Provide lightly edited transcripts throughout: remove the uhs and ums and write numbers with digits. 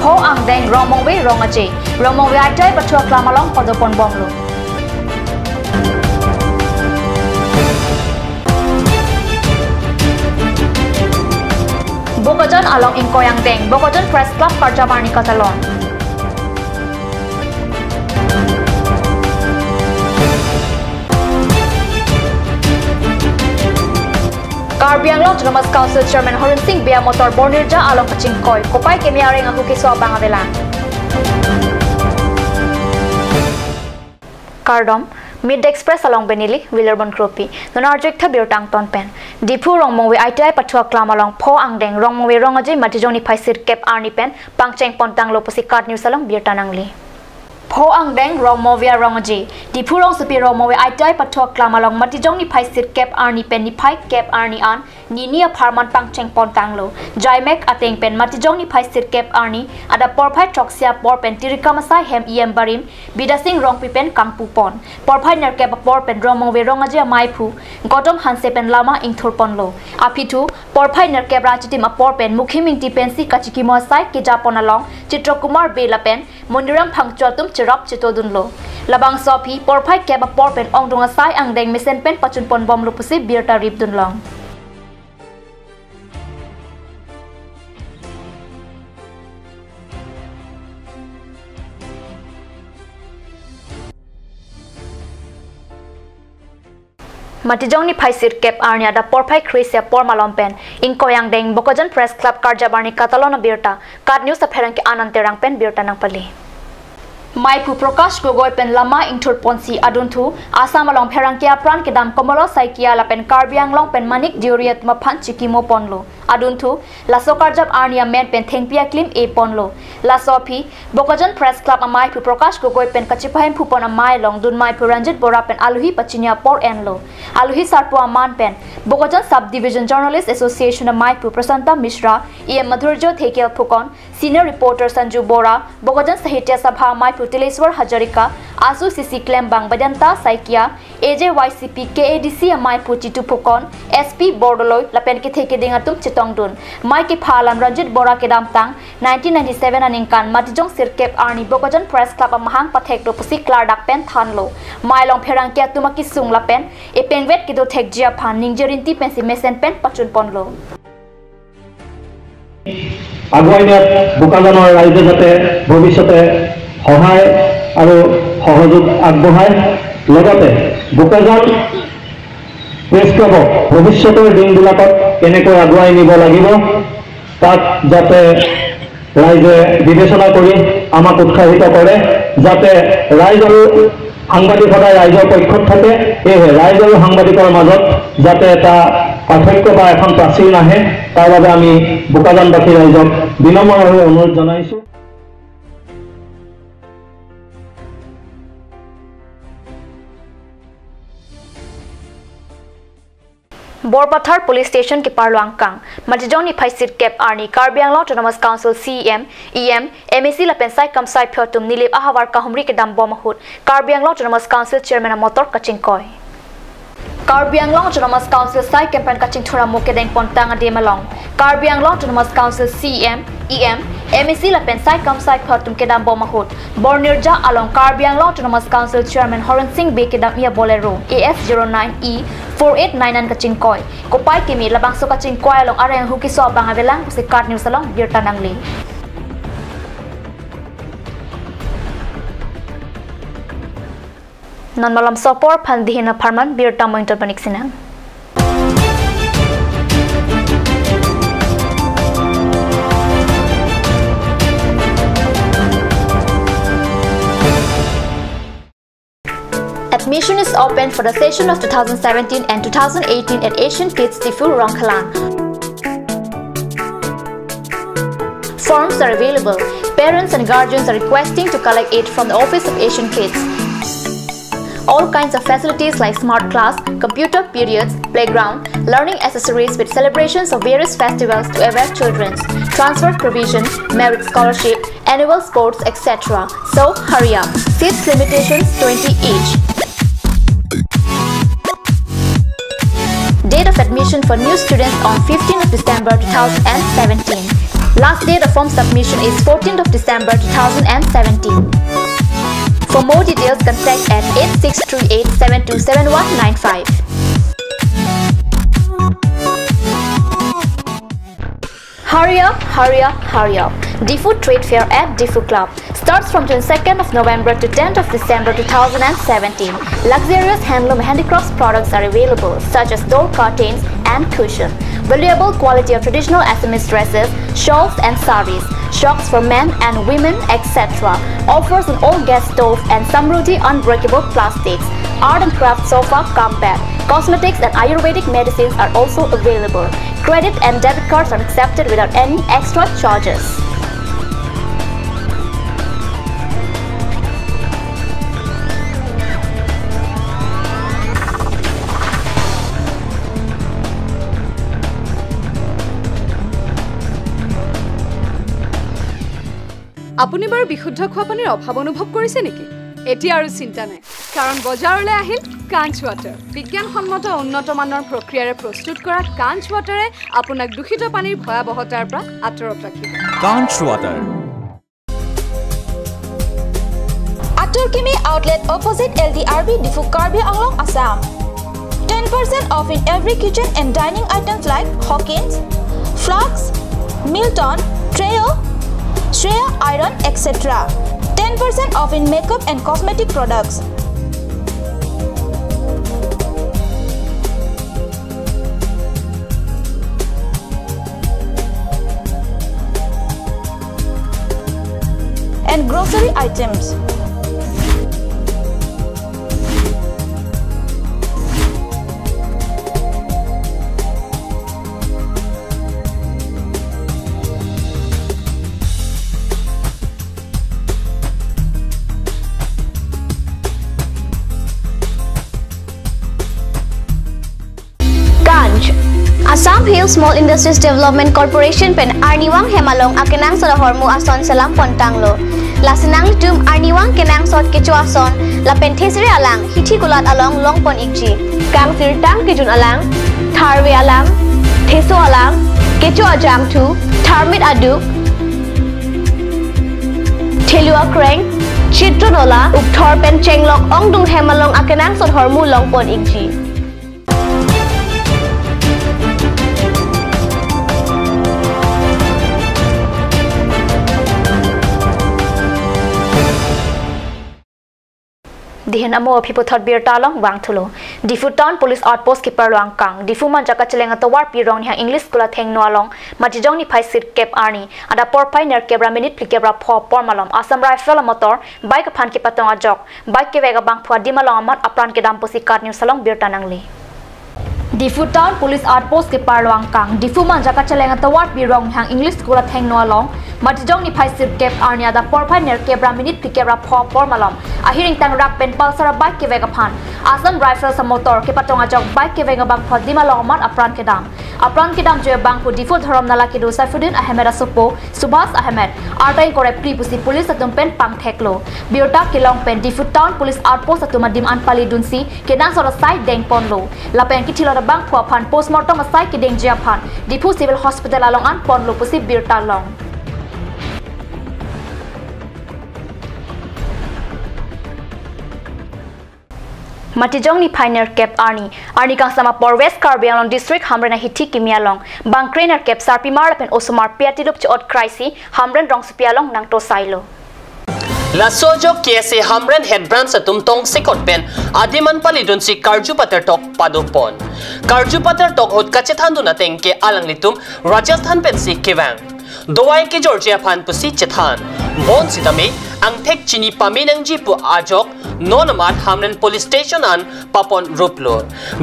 Pho ang deng romong we rong aje. Romong we atai patua klamalong podopon bomlo. Bokojan along Inkoyang Deng, Bokojan Press Club Karjabarni Catalan. Carbon Anglong Autonomous Council Chairman Horan Singh Bia Motor Bornirja along Kachingkoy, Kopay Kemiaring ang Hukiso Bangadelan. Cardom Mid Express along Benili, Willerban Kropi, Nonarjik Tabir Tang Ton Pen. Dipu Rong Mongwe ITI Patua Klam along Pho ang deng Rong Mongwe Rongaji Matijoni Paisir Kep Arni Pen, Pangcheng Pontang Loposi Card News along Birtanangli. Pho ang deng Rong Mongwe Rongaji, Dipu Rong Supi Rong Mongwe ITI Patua Klam along Matijoni Paisir Kep Arni Pen ni Pai Kep Arni An, Ninia Parman Pangcheng Pontang Lo, Jaimek Ateng Pen Matijoni Paisir Kep Arni, Ada Porpai Troxia Por Pen Tirikamasai Hem Iem Barim, Bidasing Rong Pipen Kangpu Pon, Porpai Nerkep Por Pen Rong Mongwe Rongaji Maipu, Godom Hanse Pen Lama Ing Thurpon Lo, Apitu, Porpai Nerkep Rachitim Apor Pen Mukhiming Tipensi Kachikimo Sai Kijapon along, Chitrokumar Bela Pen, Muniram Pangchotum Chirap Chitodun Lo. Labang Sopi, Porpai Kep Apor Pen Ong Dungasai Ang Deng Mesen Pen Pachun Pon Bom Lupusi Birta Rip Dun Long. Matijong ni Paisir Kep Arnia da Porpai Krisia Por Malompen, Inkoyang Deng Bokojan Press Club Karjabarni Catalona Birta, Card News sa Perang ke Ananterang Pen Birta ng Pali. Maipu Prakash Gogoy Pen Lama Ingtur Ponsi Aduntu, Asam along Perang Kia Pran Kedam Komolo Saikia La Pen Karbiang Long Pen Manik Diuriat Mapan Chikimo Ponlo. Aduntu, Laso Karjab Arnia Men Pen Tengpia Klim E Ponlo. Laso Pi, Bokojan Press Club Maipu Prakash Gogoy Pen Kachipahem Pupon Amai Long Dun Maipu Ranjit Bora Pen Aluhi Pachinya Por Enlo. Aluhi Sarpo Aman Pen, Bokojan Subdivision Journalist Association Maipu Prasanta Mishra, E. Madhurjo Thekel Pukon, Senior Reporter Sanju Bora, Bokojan Sahitya Sabha Maipu Tileswar Hajarika, Asu Sisi Klembang Badanta Saikia, AJYCP KADC Maipu Chitu Pukon, SP Bordoloy, Lapen Kitheke Dingatum Chitongdun, Maiki Phalan Ranjit Bora Kedam Tang, 1997 Aningkan, Matijong Sirkep Arni Bokojan Press Club Mahang Pathek Dopusi Klardak Pen Thanlo, Mailong Perang Kia Tumaki Sung Lapen, E Penvet Kido Thek Jia Phan Ningjerin Ti Pensi Mesen Pen Pachun Ponlo. আগুৱাই নিয়াত বোকাজানৰ ৰাইজে যাতে ভৱিষ্যতে সহায় আৰু সহযোগ আগবঢ়ায় লগতে বোকাজান প্ৰেছ ক্লাবক ভৱিষ্যতৰ দিনবিলাকত কেনেকৈ আগুৱাই নিব লাগিব তাক যাতে ৰাইজে বিবেচনা কৰি আমাক উৎসাহিত কৰে যাতে ৰাইজ আৰু সাংবাদিক সদায় ৰাইজৰ পক্ষত থাকে সেয়েহে ৰাইজ আৰু সাংবাদিকৰ মাজত যাতে এটা পাৰ্থক্য বা এখন প্ৰাচীৰ নাহে তাৰ বাবে আমি বোকাজানবাসী ৰাইজক বিনম্ৰভাৱে অনুৰোধ জনাইছো। Borpathar Police Station ke Parluangkang, Matijong ni Paisir Kep Arni, Karbi Anglong Autonomous Council CEM, EM, MEC Lapensai Kamsai Pyotum Nilip Ahawar Kahumri ke Dam Bomahut, Karbi Anglong Autonomous Council Chairman Motor Kachingkoy. Karbi Anglong Autonomous Council Sai Campaign Kaching Thura Mukedeng Pontang Ademalong, Karbi Anglong Autonomous Council CEM, EM, MEC Lapensai Kamsai Pyotum ke Dam Bomahut, Bornirja along Karbi Anglong Autonomous Council Chairman Horan Singh Be ke Dam Ia Bolero, AF09E 4899 Kachingkoy, Kopay Kimi Labang So Kachingkoy along Arang Hukiso Bangavelang si Card News along Birtanangli. Non malam sopor Pandihina Parman Birta Mointor Baniksinang. Admission is open for the session of 2017 and 2018 at Asian Kids Tifu Rongkhalang. Forms are available. Parents and guardians are requesting to collect it from the Office of Asian Kids. All kinds of facilities like smart class, computer periods, playground, learning accessories with celebrations of various festivals to aware children, transfer provision, merit scholarship, annual sports, etc. So hurry up. Seats limitations 20 each. Date of admission for new students on 15th of December 2017. Last date of form submission is 14th of December 2017. For more details, contact at 8638727195. Hurry up, hurry up, hurry up. Difu Trade Fair at Difu Club starts from 22nd of November to 10th of December 2017. Luxurious handloom handicrafts products are available, such as door curtains and cushion. Valuable quality of traditional Assamese dresses, shawls and saris, shocks for men and women, etc. Offers an all gas stove and Samruddhi unbreakable plastics. Art and craft sofa come back. Cosmetics and Ayurvedic medicines are also available. Credit and debit cards are accepted without any extra charges. আপুনি বাৰু বিশুদ্ধ খোৱা পানীৰ অভাৱ অনুভৱ কৰিছে নেকি? এতিয়া আৰু চিন্তা নাই, কাৰণ বজাৰলৈ আহিল কাঞ্চ ৱাটাৰ। বিজ্ঞানসন্মত উন্নত মানৰ প্ৰক্ৰিয়াৰে প্ৰস্তুত কৰা কাঞ্চ ৱাটাৰে আপোনাক দূষিত পানীৰ ভয়াৱহতাৰ পৰা আঁতৰত ৰাখিব। কাঞ্চ water. Aturkimi outlet opposite LDRB Difu Karbi Anglong, Assam. 10% off in every kitchen and dining items like Hawkins, Flax, Milton, Trail, Shreya Iron, etc. 10% off in makeup and cosmetic products. And grocery items. Assam Hill Small Industries Development Corporation pen Arniwang Hemalong akenang sa hormu ason salam pontanglo. Lasinang litum Arniwang kenang sot kecu ason la penthesri alang hithi kulat along longpon ikji. Kang sirtang kijun alang, tharwe alang, theso alang, kecu ajam tu, tharmit aduk, thelua kreng, chitronola, ukthor pen chenglok ongdung Hemalong akenang sot hormu longpon ikji. Dihen amo phiputhot bir talong wang thulo Difu Town Police Outpost keeper long kang Difu man jaka cheleng atawar pirong ni English skula theng no along majijong ni phai sit cap arni ada por phai ner kebra minute plikebra pho por malom Assam Rifle motor bike phan ke patong ajok bike ke vega bang phwa dimalong amat apran ke dam posi kat new salong bir tanangli Difu Town Police Outpost keeper long kang Difu man jaka cheleng atawar pirong ni English skula theng no along majijong ni phai sit cap arni ada por phai ner kebra minute plikebra pho por malom ahiring tang rak pen palsar bike ke vega phan Assam Rifle sa motor ke patong ajok bike ke vega bang phwa dimalong amat apran ke dam je bang pu Difu Dharam nala ke do Saifuddin Ahmed Asopo Subhas Ahmed artain kore pri pusi police atum pen pang theklo biota kilong pen Difu Town Police Outpost atuma dim anpali dunsi ke nang sora side deng ponlo lapen ki thilo bang phwa phan postmortem asai ke deng jia phan Difu Civil Hospital along an ponlo pusi biota long Matijong ni Pioneer Cap Arni kang sama por West Karbi Anglong District Hamren na hiti kimialong bang Trainer Cap Sarpimar pen Osumar Piatilup chot Kraisi Hamren rong supialong nang to Sailo La sojo kiese Hamren head branch sa tumtong sikot pen adiman palidun si Karju Patertok padupon Karju Patertok hot kachethan na tengke alang litum Rajasthan pen si Kivang Dowai ke Georgia pan pusi chethan bon sitame ang tek chini paminang jipu ajok nonamat Hamren Police Station an papon ruplo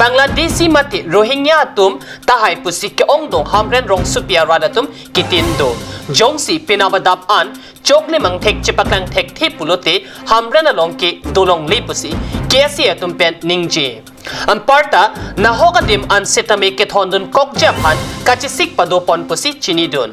Bangladeshi mati Rohingya tum tahay pusi ke ongdong Hamren rong supia radatum kitindo jongsi pinabadap an chokle mang tek chipaklang tek thipulote Hamren along ke dolong lipusi kesi atum pen ningji ang parta nahokadim an sitame ke thondun kokjapan kachisik padopon pusi chinidun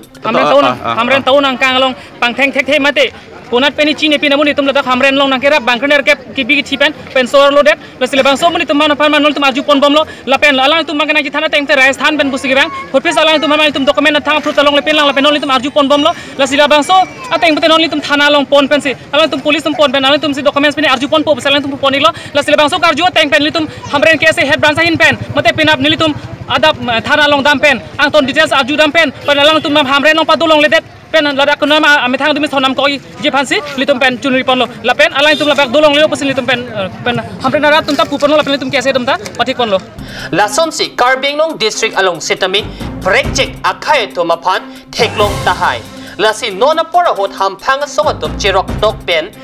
Hamren taun ang kangalong pangtheng tek mate ponat peni chini pina muni tum lada hamren long nangkera bangkner ke kibi thipen pensor lo det lasile bangso muni tum mana parman tum aju pon bomlo lapen alang tum magana ki thana tengte Rajasthan ben busigi bang hopes alang tum mana tum dokumen thang fruta long lepen lang lapen only tum aju pon bomlo lasile bangso ateng buten only tum thana long pon pensi alang tum police tum pon ben alang tum si documents peni aju pon po alang tum ponilo lasile bangso karju teng pen litum hamren ke se head branch hin pen mate pinap nilitum adap thana long dam pen ang ton details aju dam pen alang tum hamren long padulong ledet pen ladak kuna ma ame thang dumi thonam koi je phansi litum pen chunri ponlo lapen alai tum labak dolong leo pasin litum pen hamre na rat tum ta puponlo lapen litum kese dum ta patik ponlo lason si Karbeng Long district along sitami break check akhai to maphan theklong tahai lasi nona pora hot hamphang sawatop chirok tok pen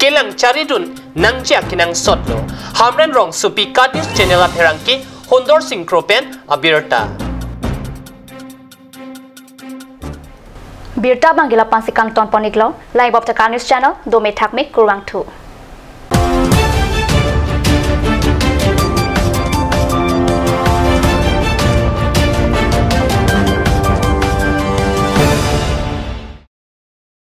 kelang charidun nangjia kinang sotlo hamren rong supi katis channel apherangki hondor singkropen abirta Birta Bangila Pansikang Ton Poniklo, Live of the News Channel, Dome Takmik Kurwang 2.